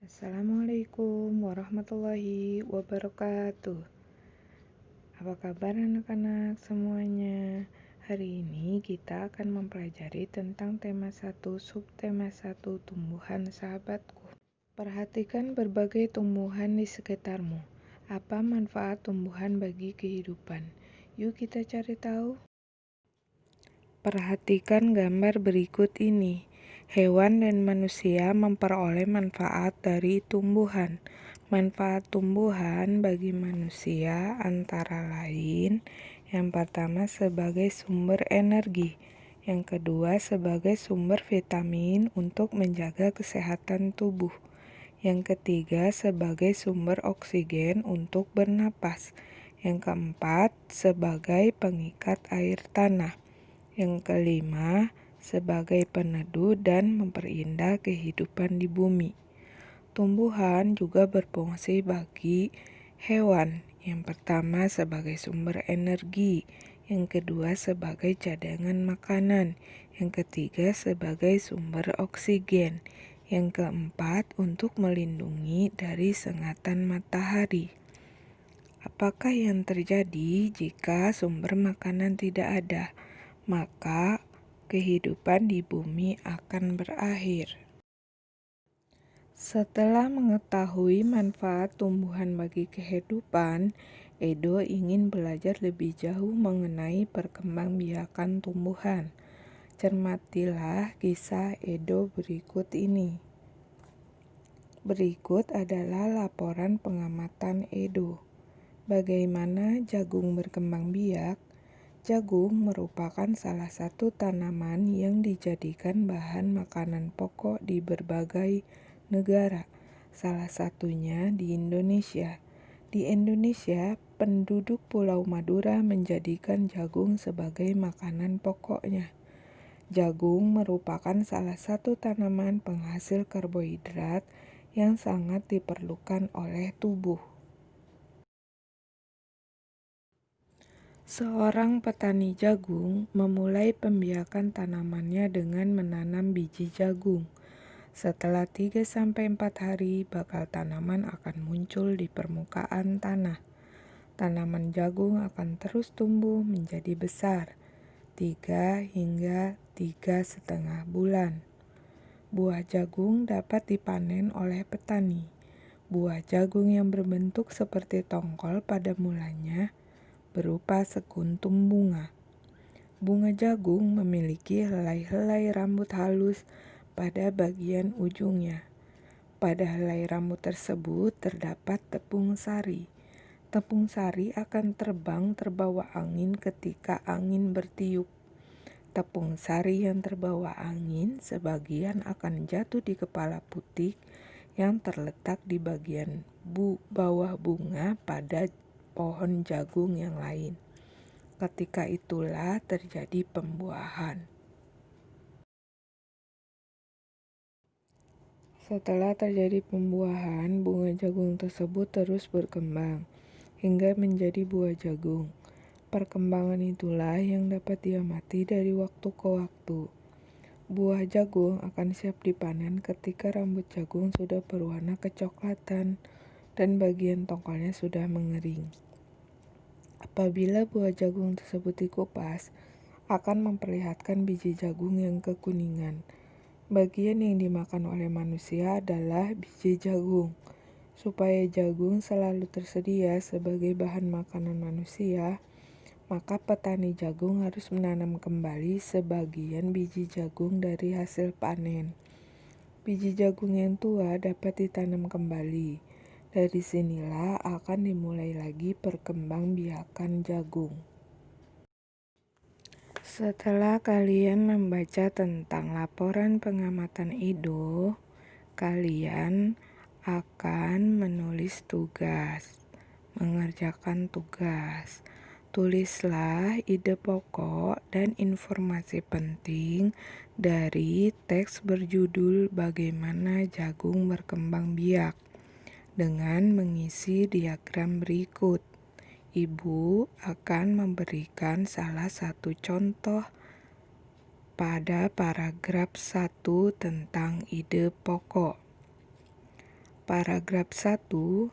Assalamualaikum warahmatullahi wabarakatuh. Apa kabar anak-anak semuanya? Hari ini kita akan mempelajari tentang tema 1, subtema 1, tumbuhan sahabatku. Perhatikan berbagai tumbuhan di sekitarmu. Apa manfaat tumbuhan bagi kehidupan? Yuk kita cari tahu. Perhatikan gambar berikut ini. Hewan dan manusia memperoleh manfaat dari tumbuhan. Manfaat tumbuhan bagi manusia antara lain: yang pertama sebagai sumber energi, yang kedua sebagai sumber vitamin untuk menjaga kesehatan tubuh, yang ketiga sebagai sumber oksigen untuk bernapas, yang keempat sebagai pengikat air tanah, yang kelima, sebagai peneduh dan memperindah kehidupan di bumi. Tumbuhan juga berfungsi bagi hewan. Yang pertama sebagai sumber energi, yang kedua sebagai cadangan makanan, yang ketiga sebagai sumber oksigen, yang keempat untuk melindungi dari sengatan matahari. Apakah yang terjadi jika sumber makanan tidak ada? Maka kehidupan di bumi akan berakhir. Setelah mengetahui manfaat tumbuhan bagi kehidupan, Edo ingin belajar lebih jauh mengenai perkembangbiakan tumbuhan. Cermatilah kisah Edo berikut ini. Berikut adalah laporan pengamatan Edo. Bagaimana jagung berkembang biak? Jagung merupakan salah satu tanaman yang dijadikan bahan makanan pokok di berbagai negara, salah satunya di Indonesia. Di Indonesia, penduduk Pulau Madura menjadikan jagung sebagai makanan pokoknya. Jagung merupakan salah satu tanaman penghasil karbohidrat yang sangat diperlukan oleh tubuh. Seorang petani jagung memulai pembiakan tanamannya dengan menanam biji jagung. Setelah 3-4 hari, bakal tanaman akan muncul di permukaan tanah. Tanaman jagung akan terus tumbuh menjadi besar, 3 hingga 3,5 bulan. Buah jagung dapat dipanen oleh petani. Buah jagung yang berbentuk seperti tongkol pada mulanya berupa sekuntum bunga. Bunga jagung memiliki helai-helai rambut halus pada bagian ujungnya. Pada helai rambut tersebut terdapat tepung sari. Tepung sari akan terbang terbawa angin ketika angin bertiup. Tepung sari yang terbawa angin sebagian akan jatuh di kepala putik yang terletak di bagian bawah bunga pada pohon jagung yang lain. Ketika itulah terjadi pembuahan. Setelah terjadi pembuahan, bunga jagung tersebut terus berkembang hingga menjadi buah jagung. Perkembangan itulah yang dapat diamati dari waktu ke waktu. Buah jagung akan siap dipanen ketika rambut jagung sudah berwarna kecoklatan dan bagian tongkolnya sudah mengering. Apabila buah jagung tersebut dikupas, akan memperlihatkan biji jagung yang kekuningan. Bagian yang dimakan oleh manusia adalah biji jagung. Supaya jagung selalu tersedia sebagai bahan makanan manusia, maka petani jagung harus menanam kembali sebagian biji jagung dari hasil panen. Biji jagung yang tua dapat ditanam kembali. Dari sinilah akan dimulai lagi perkembangbiakan jagung. Setelah kalian membaca tentang laporan pengamatan Edo, kalian akan menulis tugas, mengerjakan tugas. Tulislah ide pokok dan informasi penting dari teks berjudul Bagaimana Jagung Berkembang Biak dengan mengisi diagram berikut. Ibu akan memberikan salah satu contoh pada paragraf 1 tentang ide pokok. Paragraf 1.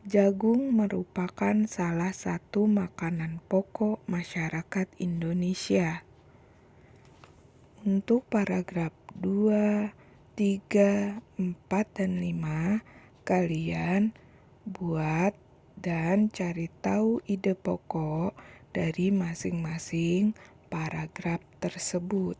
Jagung merupakan salah satu makanan pokok masyarakat Indonesia. Untuk paragraf 2, 3, 4, dan 5, kalian buat dan cari tahu ide pokok dari masing-masing paragraf tersebut.